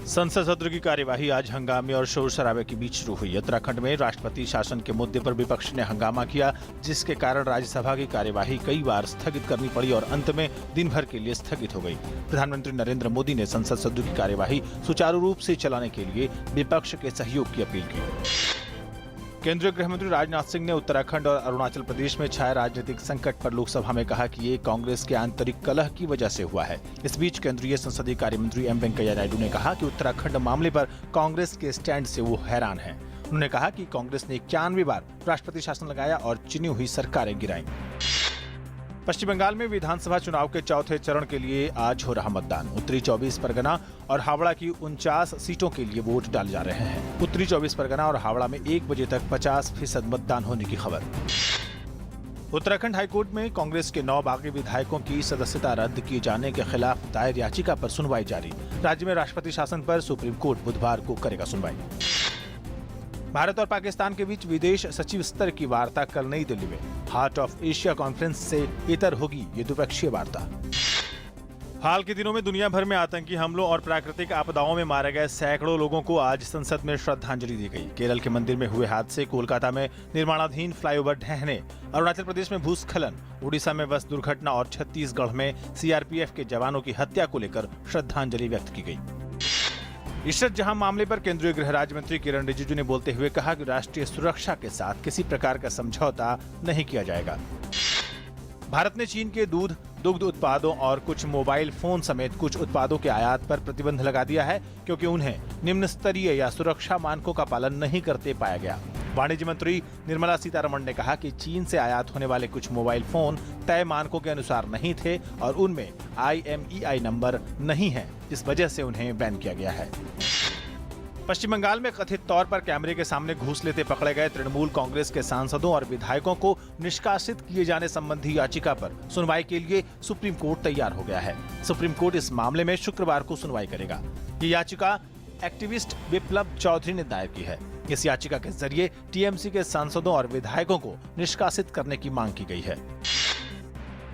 संसद सत्र की कार्यवाही आज हंगामे और शोर शराबे के बीच शुरू हुई। उत्तराखंड में राष्ट्रपति शासन के मुद्दे पर विपक्ष ने हंगामा किया, जिसके कारण राज्यसभा की कार्यवाही कई बार स्थगित करनी पड़ी और अंत में दिन भर के लिए स्थगित हो गई। प्रधानमंत्री नरेंद्र मोदी ने संसद सत्र की कार्यवाही सुचारू रूप से चलाने के लिए विपक्ष के सहयोग की अपील की। केंद्रीय गृह मंत्री राजनाथ सिंह ने उत्तराखंड और अरुणाचल प्रदेश में छाए राजनीतिक संकट पर लोकसभा में कहा कि ये कांग्रेस के आंतरिक कलह की वजह से हुआ है। इस बीच केंद्रीय संसदीय कार्य मंत्री एम वेंकैया नायडू ने कहा कि उत्तराखंड मामले पर कांग्रेस के स्टैंड से वो हैरान हैं। उन्होंने कहा कि कांग्रेस ने 91 बार राष्ट्रपति शासन लगाया और चुनी हुई सरकारें गिराईं। पश्चिम बंगाल में विधानसभा चुनाव के चौथे चरण के लिए आज हो रहा मतदान। उत्तरी 24 परगना और हावड़ा की 49 सीटों के लिए वोट डाले जा रहे हैं। उत्तरी 24 परगना और हावड़ा में 1 बजे तक 50% मतदान होने की खबर। उत्तराखंड हाईकोर्ट में कांग्रेस के 9 बागी विधायकों की सदस्यता रद्द किए जाने के खिलाफ दायर याचिका पर सुनवाई जारी। राज्य में राष्ट्रपति शासन पर सुप्रीम कोर्ट बुधवार को करेगा सुनवाई। भारत और पाकिस्तान के बीच विदेश सचिव स्तर की वार्ता कल नई दिल्ली में। हार्ट ऑफ एशिया कॉन्फ्रेंस से इतर होगी ये द्विपक्षीय वार्ता। हाल के दिनों में दुनिया भर में आतंकी हमलों और प्राकृतिक आपदाओं में मारे गए सैकड़ों लोगों को आज संसद में श्रद्धांजलि दी गई। केरल के मंदिर में हुए हादसे, कोलकाता में निर्माणाधीन फ्लाईओवर ढहने, अरुणाचल प्रदेश में भूस्खलन, उड़ीसा में बस दुर्घटना और छत्तीसगढ़ में सीआरपीएफ के जवानों की हत्या को लेकर श्रद्धांजलि व्यक्त की गई। इशरत जहां मामले पर केंद्रीय गृह राज्य मंत्री किरण रिजिजू ने बोलते हुए कहा कि राष्ट्रीय सुरक्षा के साथ किसी प्रकार का समझौता नहीं किया जाएगा। भारत ने चीन के दूध, दुग्ध उत्पादों और कुछ मोबाइल फोन समेत कुछ उत्पादों के आयात पर प्रतिबंध लगा दिया है, क्योंकि उन्हें निम्न स्तरीय या सुरक्षा मानकों का पालन नहीं करते पाया गया। वाणिज्य मंत्री निर्मला सीतारमण ने कहा कि चीन से आयात होने वाले कुछ मोबाइल फोन तय मानकों के अनुसार नहीं थे और उनमें IMEI नंबर नहीं है, इस वजह से उन्हें बैन किया गया है। पश्चिम बंगाल में कथित तौर पर कैमरे के सामने घूस लेते पकड़े गए तृणमूल कांग्रेस के सांसदों और विधायकों को निष्कासित किए जाने संबंधी याचिका पर सुनवाई के लिए सुप्रीम कोर्ट तैयार हो गया है। सुप्रीम कोर्ट इस मामले में शुक्रवार को सुनवाई करेगा। ये याचिका एक्टिविस्ट विप्लव चौधरी ने दायर की है। इस याचिका के जरिए टीएमसी के सांसदों और विधायकों को निष्कासित करने की मांग की गई है।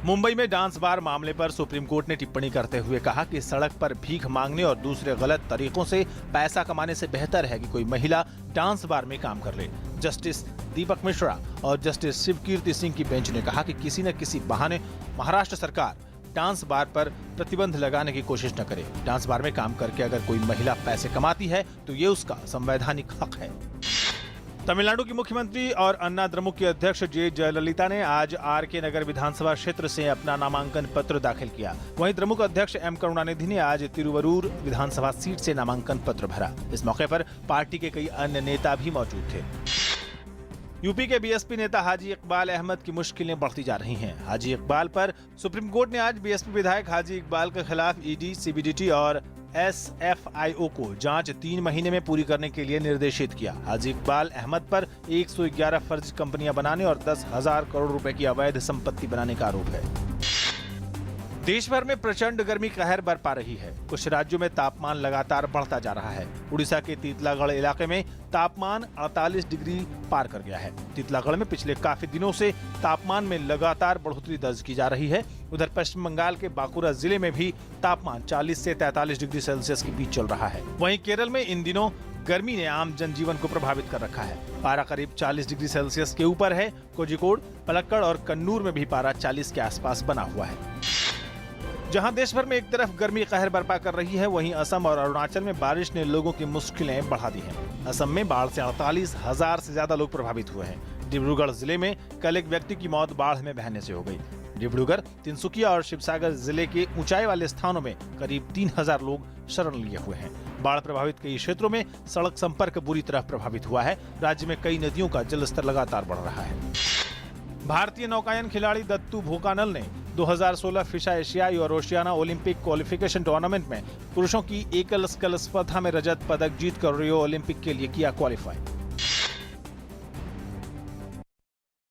मुंबई में डांस बार मामले पर सुप्रीम कोर्ट ने टिप्पणी करते हुए कहा कि सड़क पर भीख मांगने और दूसरे गलत तरीकों से पैसा कमाने से बेहतर है कि कोई महिला डांस बार में काम कर ले। जस्टिस दीपक मिश्रा और जस्टिस शिवकीर्ति सिंह की बेंच ने कहा कि किसी न किसी बहाने महाराष्ट्र सरकार डांस बार पर प्रतिबंध लगाने की कोशिश न करे। डांस बार में काम करके अगर कोई महिला पैसे कमाती है तो ये उसका संवैधानिक हक है। तमिलनाडु की मुख्यमंत्री और अन्ना द्रमुक की अध्यक्ष जे जयललिता ने आज आर.के. नगर विधानसभा क्षेत्र से अपना नामांकन पत्र दाखिल किया। वहीं द्रमुक अध्यक्ष एम करुणानिधि ने आज तिरुवरूर विधानसभा सीट से नामांकन पत्र भरा। इस मौके पर पार्टी के कई अन्य नेता भी मौजूद थे। यूपी के बीएसपी नेता हाजी इकबाल अहमद की मुश्किलें बढ़ती जा रही हैं। हाजी इकबाल पर सुप्रीम कोर्ट ने आज बीएसपी विधायक हाजी इकबाल के खिलाफ ईडी, सीबीडीटी और SFIO को जांच 3 महीने में पूरी करने के लिए निर्देशित किया। हाजी इकबाल अहमद पर 111 फर्जी कंपनियां बनाने और 10,000 करोड़ रुपए की अवैध संपत्ति बनाने का आरोप है। देश भर में प्रचंड गर्मी कहर बरपा रही है। कुछ राज्यों में तापमान लगातार बढ़ता जा रहा है। उड़ीसा के तीतलागढ़ इलाके में तापमान 48 डिग्री पार कर गया है। तीतलागढ़ में पिछले काफी दिनों से तापमान में लगातार बढ़ोतरी दर्ज की जा रही है। उधर पश्चिम बंगाल के बांकुरा जिले में भी तापमान 40 से 43 डिग्री सेल्सियस के बीच चल रहा है। वहीं केरल में इन दिनों गर्मी ने आम जनजीवन को प्रभावित कर रखा है। पारा करीब 40 डिग्री सेल्सियस के ऊपर है। कोझिकोड, पलक्कड़ और कन्नूर में भी पारा 40 के आसपास बना हुआ है। जहां देश भर में एक तरफ गर्मी कहर बरपा कर रही है, वहीं असम और अरुणाचल में बारिश ने लोगों की मुश्किलें बढ़ा दी हैं। असम में बाढ़ से 48,000 से ज्यादा लोग प्रभावित हुए हैं। डिब्रूगढ़ जिले में कल एक व्यक्ति की मौत बाढ़ में बहने से हो गई। डिब्रूगढ़, तिनसुकिया और शिवसागर जिले के ऊंचाई वाले स्थानों में करीब 3,000 लोग शरण लिए हुए हैं। बाढ़ प्रभावित कई क्षेत्रों में सड़क संपर्क बुरी तरह प्रभावित हुआ है। राज्य में कई नदियों का जलस्तर लगातार बढ़ रहा है। भारतीय नौकायन खिलाड़ी दत्तू भोकानल ने 2016 फिशा एशियाई और ओशियाना ओलंपिक क्वालिफिकेशन टूर्नामेंट में पुरुषों की एकल स्कल स्पर्धा में रजत पदक जीतकर रियो ओलंपिक के लिए किया क्वालिफाई।